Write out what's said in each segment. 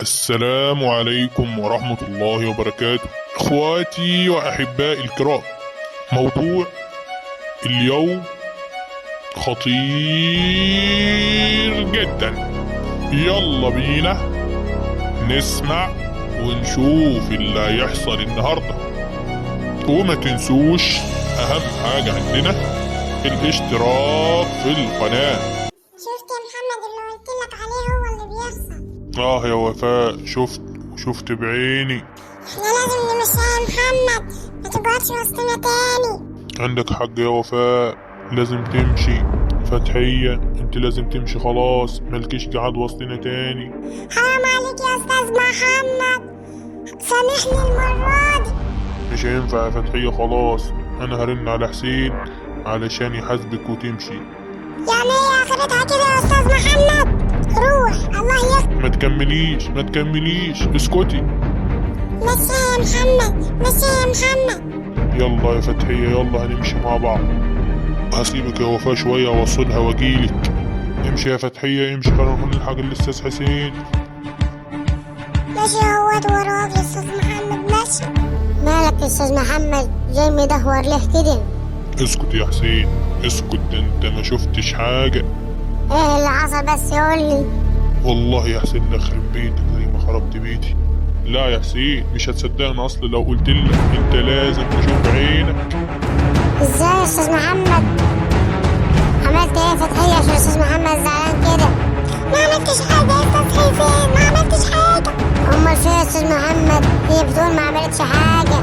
السلام عليكم ورحمة الله وبركاته. اخواتي واحبائي الكرام، موضوع اليوم خطير جدا. يلا بينا نسمع ونشوف اللي هيحصل النهارده. وما تنسوش اهم حاجة عندنا الاشتراك في القناة. شفت يا محمد اللي قلتلك عليه هو اللي بيحصل. يا وفاء، شفت بعيني. احنا لازم نمشي يا محمد، ما تقعدش وسطنا تاني. عندك حق يا وفاء، لازم تمشي. فتحية انت لازم تمشي خلاص، ملكيش قعد وسطنا تاني. حرام عليك يا استاذ محمد، سامحني المرة دي. مش هينفع يا فتحية، خلاص انا هرن على حسين علشان يحاسبك وتمشي. يعني ايه اخرتها كده يا استاذ محمد؟ روح الله يخليك. ما تكمليش اسكتي. مشي يا محمد، مشي يا محمد. يلا يا فتحية، يلا هنمشي مع بعض. هسيبك يا وفاء شوية اوصلها واجيلك. امشي يا فتحية امشي، خلينا نروح نلحق الاستاذ حسين. ماشي اهوت وراك يا استاذ محمد، ماشي. مالك يا استاذ محمد جاي مدهور ليه كده؟ اسكت يا حسين اسكت، ده انت ما شفتش حاجة. ايه اللي حصل بس يقولي. والله يا حسين يخرب بيتك زي ما خربت بيتي. لا يا حسين مش هتصدقني اصلا لو قلت لك، انت لازم تشوف بعينك. ازاي يا استاذ محمد؟ عملت ايه يا فتحية عشان استاذ محمد زعلان كده؟ ما عملتش حاجة يا استاذ حسين، ما عملتش حاجة. امال فين يا استاذ محمد؟ هي بتقول ما عملتش حاجة.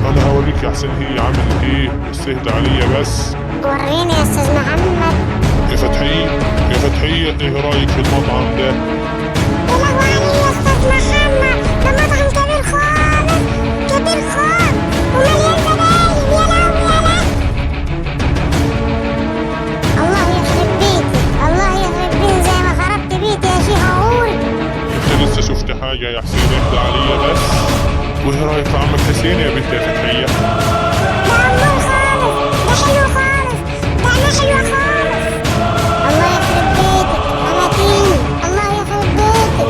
انا هوريك يا حسين هي عملت ايه، بس اهدى عليا بس. وريني يا استاذ محمد. يا فتحية ايه رايك في المطعم ده؟ يا لهوي عليه يا استاذ محمد، ده مطعم كبير خالص، كبير خالص ومليان زباين. يا لهوي يا لهوي. الله يخرب بيتي، الله يخرب بيتي زي ما خربت بيتي يا شيخ عقول. انت لسه شفت حاجة يا حسين؟ اهدى عليا بس. وايه رايك في عمك حسين يا بنت يا فتحية؟ ده أمور خالص، ده حلو خالص، ده أنا حلوة خالص. الله يخرب بيتي أماتيني، الله يخرب بيتي.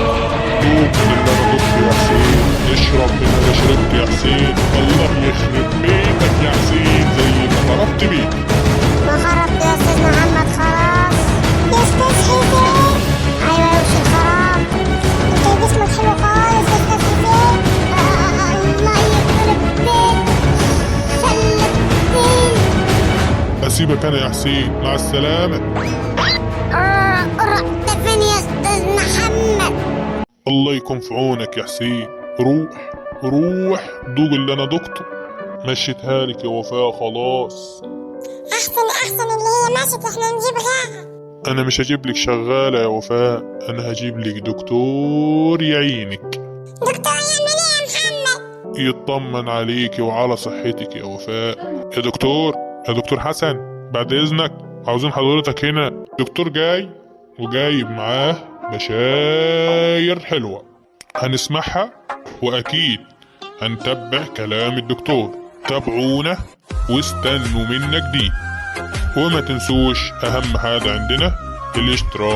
دوق من اللي انا ضفته يا حسين، اشرب من اللي انا شربت يا حسين. الله يخرب بيتك يا حسين زي ما خربت بيتي. ما خربت يا استاذ محمد خلاص. يا أستاذ حسين، ايوه يمشي الخراب. أنت جسمك حلو خالص يا أستاذ حسين. الله يخرب بيتك شلتني. اسيبك انا يا حسين، مع السلامة. رحت فين يا استاذ محمد؟ الله يكون في عونك يا حسين. روح دوق اللي انا دقته. مشيتها لك يا وفاء خلاص. أحسن اللي هي ماشية، إحنا نجيب غيرها. انا مش هجيب لك شغالة يا وفاء، انا هجيب لك دكتور يعينك، دكتور يعمل إيه يا محمد؟ يطمن عليك وعلى صحتك يا وفاء. يا دكتور حسن، بعد اذنك عاوزين حضرتك هنا. دكتور جاي وجايب معاه بشاير حلوة هنسمعها، واكيد هنتبع كلام الدكتور. تابعونا واستنوا منا جديد، وما تنسوش اهم حاجة عندنا الاشتراك.